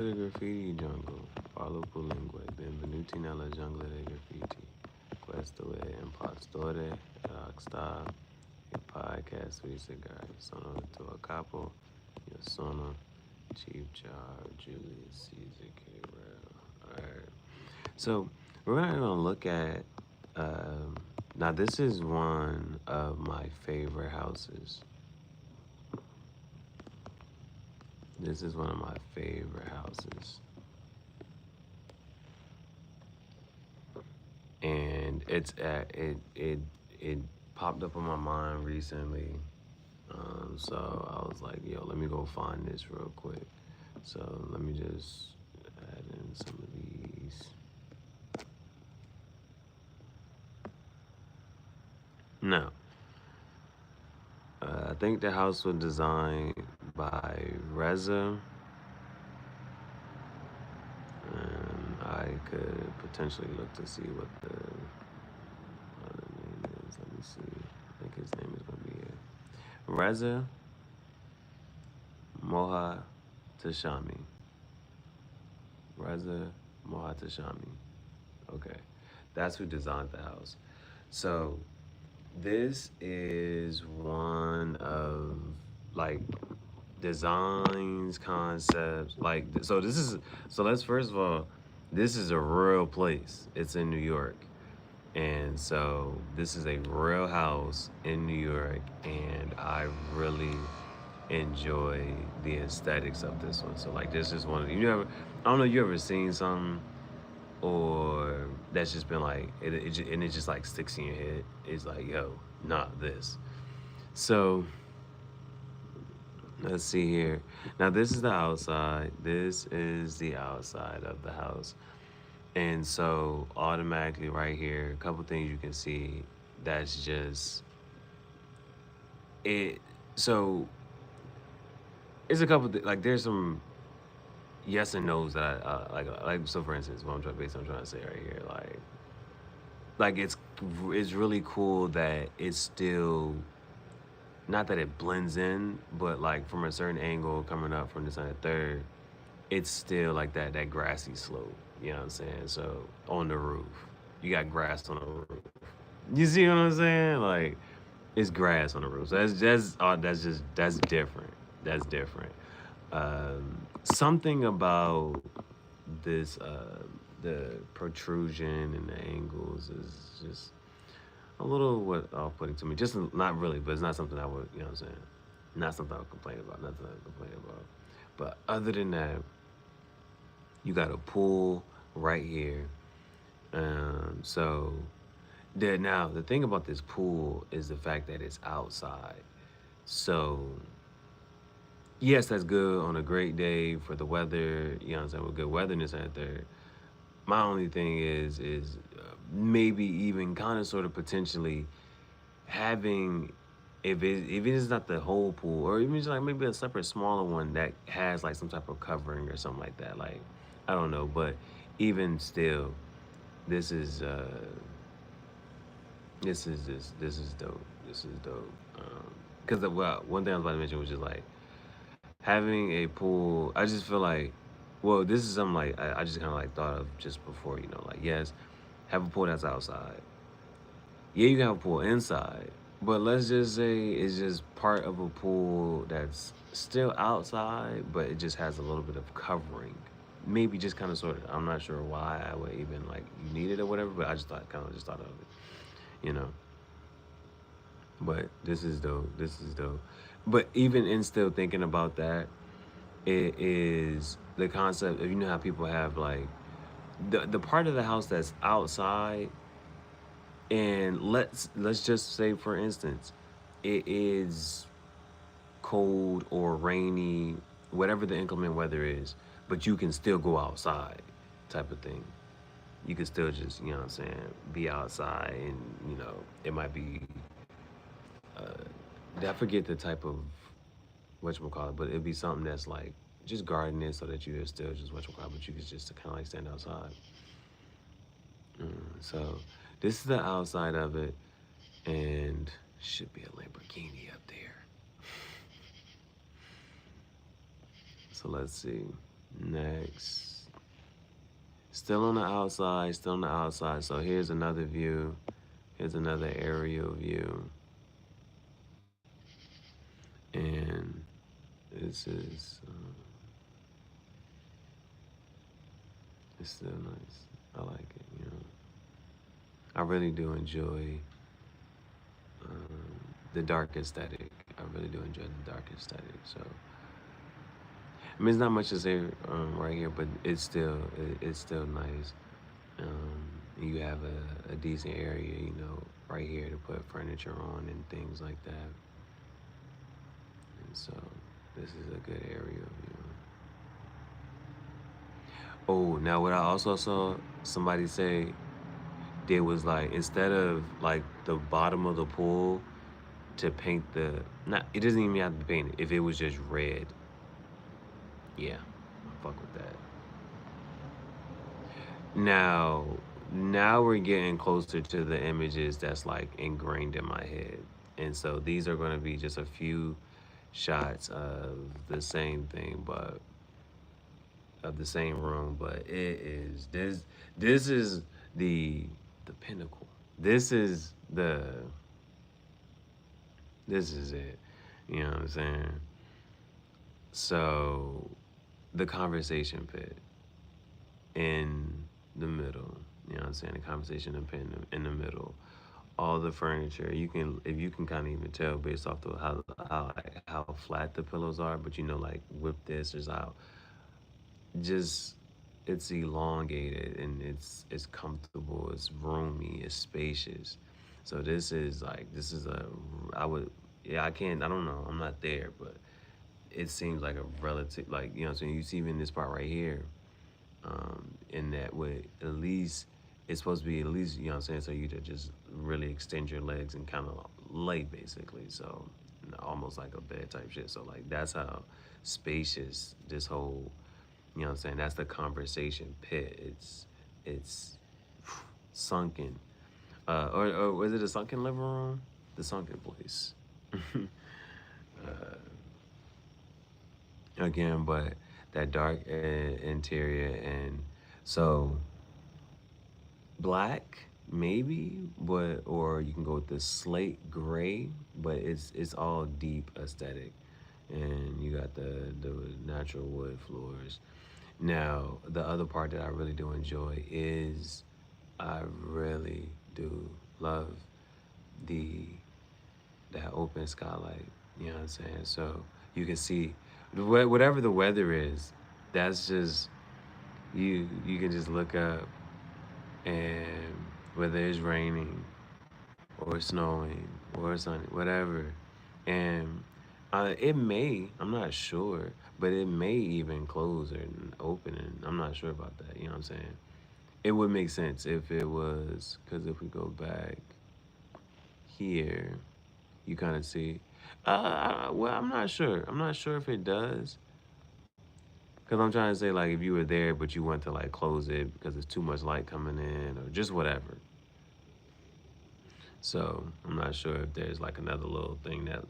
del graffiti jungle, parlo lingue, benvenuti nella jungle del graffiti. Questo è Impostore Rockstar, il podcast sui Gihareh. Sono il tuo capo, io sono Chief Jar Julius Caesar K. Alright. So we're gonna look at now this is one of my favorite houses. This is one of my favorite houses. And it popped up on my mind recently. So I was like, yo, let me go find this real quick. So let me just add in some of these. Now, I think the house was designed by Reza, and I could potentially look to see what the other name is. Let me see. I think his name is gonna be it. Reza Moha Tashami. Reza Moha Tashami. Okay, that's who designed the house. So this is one of like designs, concepts. Like so, this is so. Let's first of all, this is a real place. It's in New York, and so this is a real house in New York, and I really enjoy the aesthetics of this one. So like, this is one of you ever. I don't know. You ever seen something or that's just been like and it just like sticks in your head. It's like, yo, not this. So let's see here. Now this is the outside. This is the outside of the house. And so automatically right here, a couple things you can see that's just it. So it's a couple like there's some yes and no's that like so for instance what I'm trying basically I'm trying to say right here like it's really cool that it's still not that it blends in, but like from a certain angle coming up from the second third, it's still like that grassy slope. You know what I'm saying? So on the roof, you got grass on the roof. You see what I'm saying? Like it's grass on the roof. So that's different. That's different. Something about this the protrusion and the angles is just a little what off-putting to me. Just not really, but it's not something I would, you know what I'm saying? Not something I would complain about. Nothing I would complain about. But other than that, you got a pool right here. So there now the thing about this pool is the fact that it's outside. So yes, that's good on a great day for the weather. You know what I'm saying? With good weather in this and third. My only thing is maybe even kind of sort of potentially having if it is not the whole pool or even just like maybe a separate smaller one that has like some type of covering or something like that. Like I don't know, but even still, this is this is dope. This is dope. Because well, one thing I was about to mention was just like having a pool. I just feel like, well, this is something like I just kind of like thought of just before. You know, like yes, have a pool that's outside. Yeah, you can have a pool inside, but let's just say it's just part of a pool that's still outside, but it just has a little bit of covering. Maybe just kind of sort of. I'm not sure why I would even like you need it or whatever, but I just thought kind of just thought of it, you know. But this is dope. This is dope. But even in still thinking about that, it is the concept of you know how people have like the part of the house that's outside and let's just say for instance it is cold or rainy whatever the inclement weather is but you can still go outside type of thing you can still just you know what I'm saying be outside and you know it might be I forget the type of whatchamacallit, but it'd be something that's like just gardening so that you still just whatchamacallit, but you could just kind of like stand outside. So this is the outside of it, and should be a Lamborghini up there. So let's see. Next. Still on the outside, still on the outside. So here's another view. Here's another aerial view. And this is, it's still nice. I like it, you know. I really do enjoy the dark aesthetic. I really do enjoy the dark aesthetic. So, I mean, it's not much to say right here, but it's still nice. You have a decent area, you know, right here to put furniture on and things like that. And so, this is a good area, you know. Oh, now what I also saw somebody say did was like instead of like the bottom of the pool to paint the not it doesn't even have to be painted if it was just red. Yeah, I fuck with that. Now now we're getting closer to the images that's like ingrained in my head. And so these are going to be just a few shots of the same thing, but of the same room, but it is this is the pinnacle. This is the this is it. You know what I'm saying? So the conversation pit in the middle. You know what I'm saying? The conversation pit in the middle. All the furniture. You can if you can kind of even tell based off the how flat the pillows are, but you know like with this is how just it's elongated and it's comfortable, it's roomy, it's spacious. So this is a I would yeah I don't know I'm not there but it seems like a relative like you know what I'm saying you see even this part right here in that way at least it's supposed to be at least you know what I'm saying so you to just really extend your legs and kind of lay basically so almost like a bed type shit so like that's how spacious this whole you know what I'm saying? That's the conversation pit. It's sunken. Or was it a sunken living room? The sunken place. Again, but that dark interior and so black maybe, but or you can go with the slate gray, but it's all deep aesthetic, and you got the natural wood floors. Now the other part that I really do enjoy is I really do love the that open skylight. You know what I'm saying? So you can see whatever the weather is. That's just you can just look up and whether it's raining or snowing or sunny, whatever. And it may, I'm not sure, but it may even close or open. And I'm not sure about that. You know what I'm saying? It would make sense if it was, because if we go back here, you kind of see. Well, I'm not sure. I'm not sure if it does. Because I'm trying to say, like, if you were there, but you want to, like, close it because there's too much light coming in or just whatever. So I'm not sure if there's like another little thing that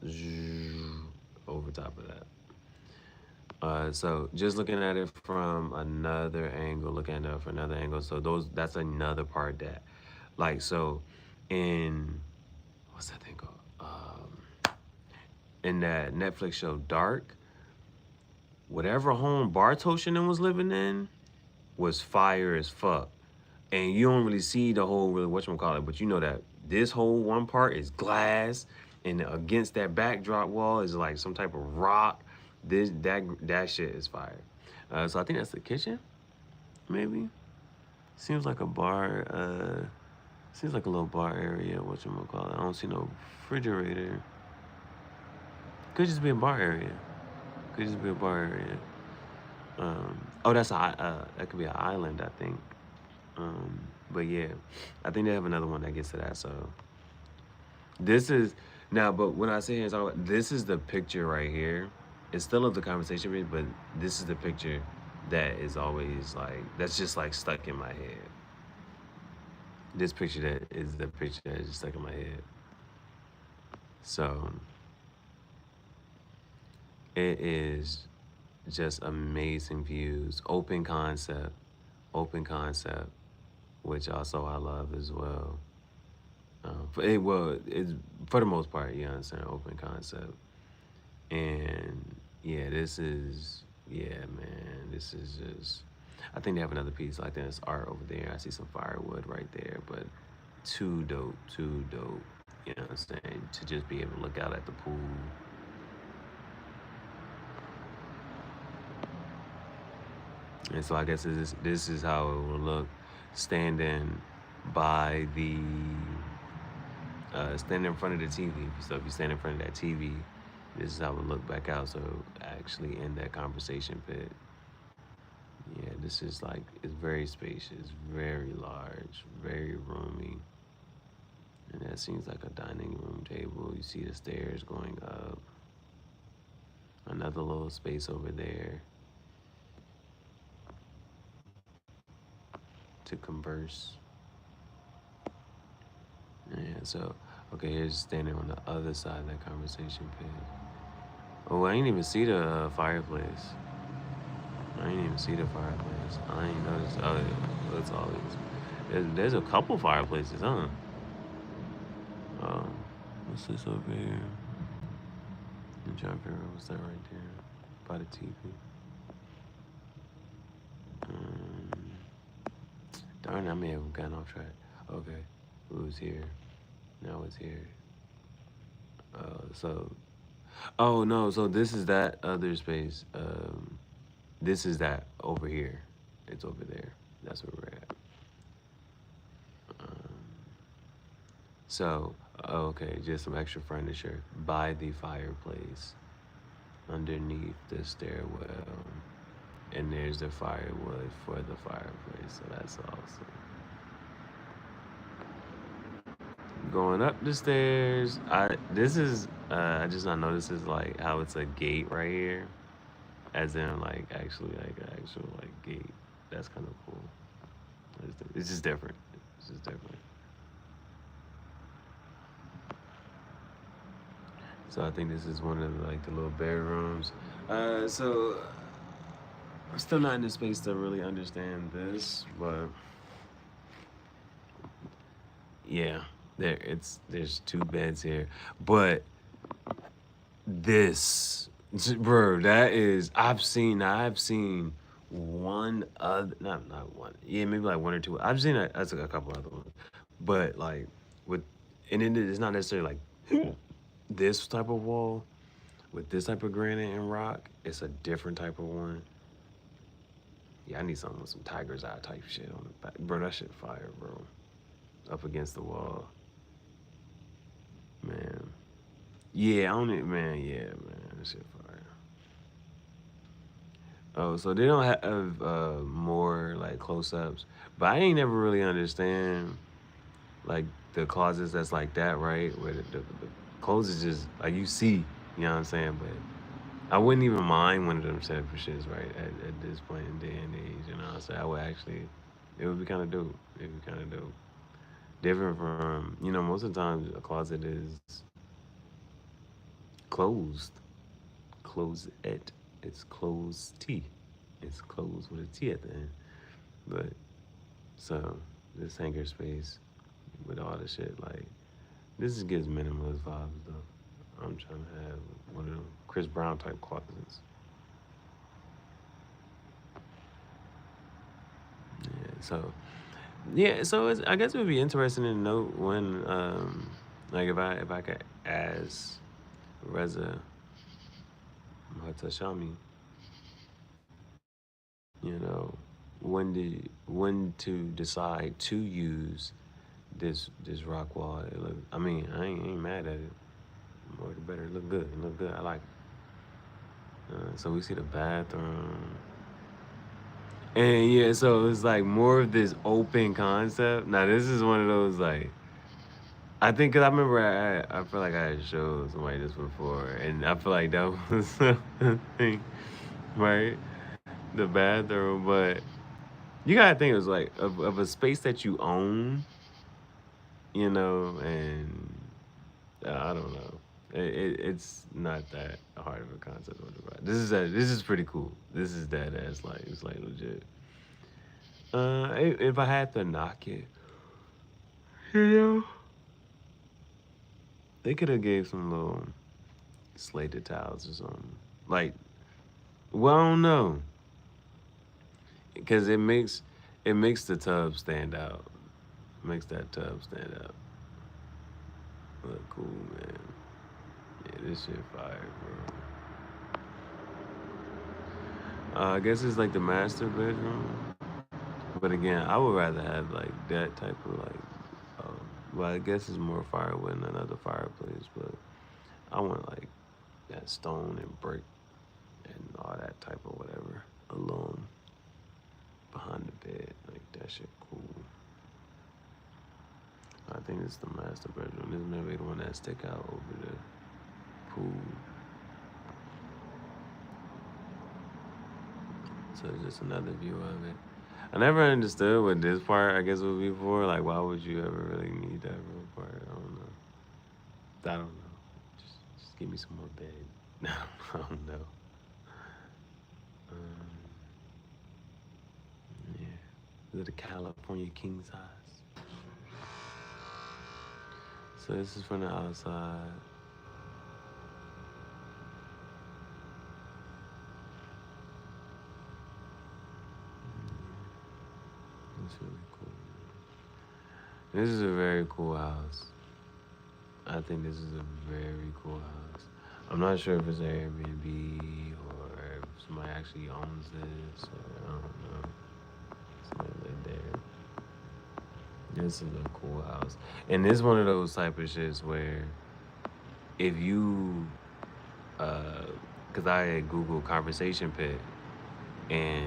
over top of that. So just looking at it from another angle, looking at it from another angle. So that's another part that, like, so in what's that thing called? In that Netflix show Dark, whatever home Bartoshin was living in was fire as fuck. And you don't really see the whole really whatchamacallit, but you know that this whole one part is glass and against that backdrop wall is like some type of rock. That shit is fire. So I think that's the kitchen, maybe. Seems like a bar, seems like a little bar area, whatchamacallit. I don't see no refrigerator. Could just be a bar area. Could just be a bar area. Oh, that could be an island, I think. But yeah, I think they have another one that gets to that. So this is now, but when I say here, this is the picture right here. It's still of the conversation rate, but this is the picture that is always like that's just like stuck in my head. This picture that is the picture that is just stuck in my head. So it is just amazing views, open concept, which also I love as well. It's for the most part, you understand, open concept. And yeah, this is just, I think they have another piece like this art over there. I see some firewood right there, but too dope. You know what I'm saying? To just be able to look out at the pool. And so I guess this is how it will look standing by the stand in front of the TV. So if you stand in front of that TV, this is how it look back out. So actually in that conversation pit. Yeah, this is like, it's very spacious, very large, very roomy. And that seems like a dining room table. You see the stairs going up. Another little space over there to converse. Yeah, so, okay, here's standing on the other side of that conversation pit. Oh, I ain't even see the fireplace. I ain't even see the fireplace. I ain't noticed. Oh, yeah, that's all it is. There's a couple fireplaces, huh? What's this over here? I'm trying to figure out what's that right there by the TV. Darn, I may have gotten off track. Okay, it was here. Now it's here. So, oh no, so this is that other space. This is that over here. It's over there. That's where we're at. So, okay, just some extra furniture by the fireplace underneath the stairwell. And there's the firewood for the fireplace. So that's awesome. Going up the stairs. I just not know this is like how it's a gate right here. As in like actually like an actual like gate. That's kind of cool. It's just different. It's just different. So I think this is one of like the little bedrooms. So I'm still not in the space to really understand this, but yeah, there's two beds here, but this, bro, that is I've seen one other, not one, yeah, maybe like one or two. I've seen that's a couple other ones, but like with, and it's not necessarily like this type of wall with this type of granite and rock. It's a different type of one. Yeah, I need something with some tiger's eye type shit on the back, bro. That shit fire, bro. Up against the wall, man. Yeah, on it, man. Yeah, man. That shit fire. Oh, so they don't have more like close-ups, but I ain't never really understand like the closets that's like that, right? Where the clothes is just like you see, you know what I'm saying? But I wouldn't even mind one of them separate shits, right? At this point in day and age, you know what I'm saying? I would actually, it would be kind of dope. It would be kind of dope. Different from, you know, most of the time a closet is closed. Close it. It's closed T. It's closed with a T at the end. But so this hangar space with all the shit, like this just gives minimalist vibes though. I'm trying to have one of them Chris Brown type closets. So I guess it would be interesting to note when like if I could ask Reza Muhtashami, you know, when to decide to use this rock wall. I mean, I ain't mad at it. More the better. It look good. It look good. I like it. So we see the bathroom. And yeah, so it's like more of this open concept. Now this is one of those like, I think, cause I remember I feel like I had showed somebody this before, and I feel like that was the thing, right? The bathroom, but you gotta think it was like of a space that you own, you know, and I don't know. It's not that hard of a concept to wonder. This is pretty cool. This is dead ass like it's like legit. If I had to knock it, you know, they could have gave some little slated tiles or something. Like, well, I don't know, because it makes the tub stand out. Makes that tub stand out. Look cool, man. Yeah, this shit fire, bro. I guess it's like the master bedroom. But again, I would rather have like that type of like. Well, I guess it's more firewood than another fireplace, but I want like that stone and brick and all that type of whatever alone behind the bed. Like that shit cool. I think it's the master bedroom. This may be the one that stick out over the pool. So it's just another view of it. I never understood what this part I guess would be for. Like, why would you ever really need that real part? I don't know. I don't know. Just give me some more bed. I don't know. Um, yeah. Is it a California king size? So this is from the outside. It's really cool. This is a very cool house. I think this is a very cool house. I'm not sure if it's Airbnb or if somebody actually owns this. Or I don't know. Somebody live there. This is a cool house, and this is one of those type of shits where if you, because I had Google conversation pit and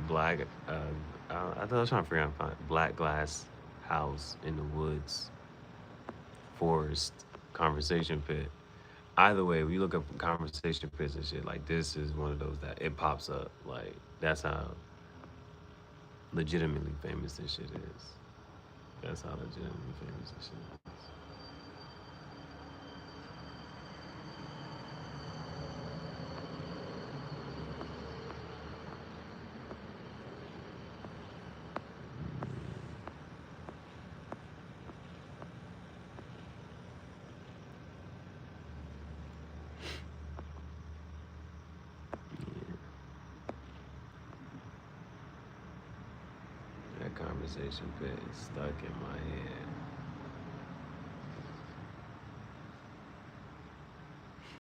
black, I thought I was trying to figure out find black glass house in the woods, forest, conversation pit. Either way, if you look up conversation pits and shit, like this is one of those that it pops up. Like that's how legitimately famous this shit is. That's how legitimately famous this shit is. That conversation pit is stuck in my head.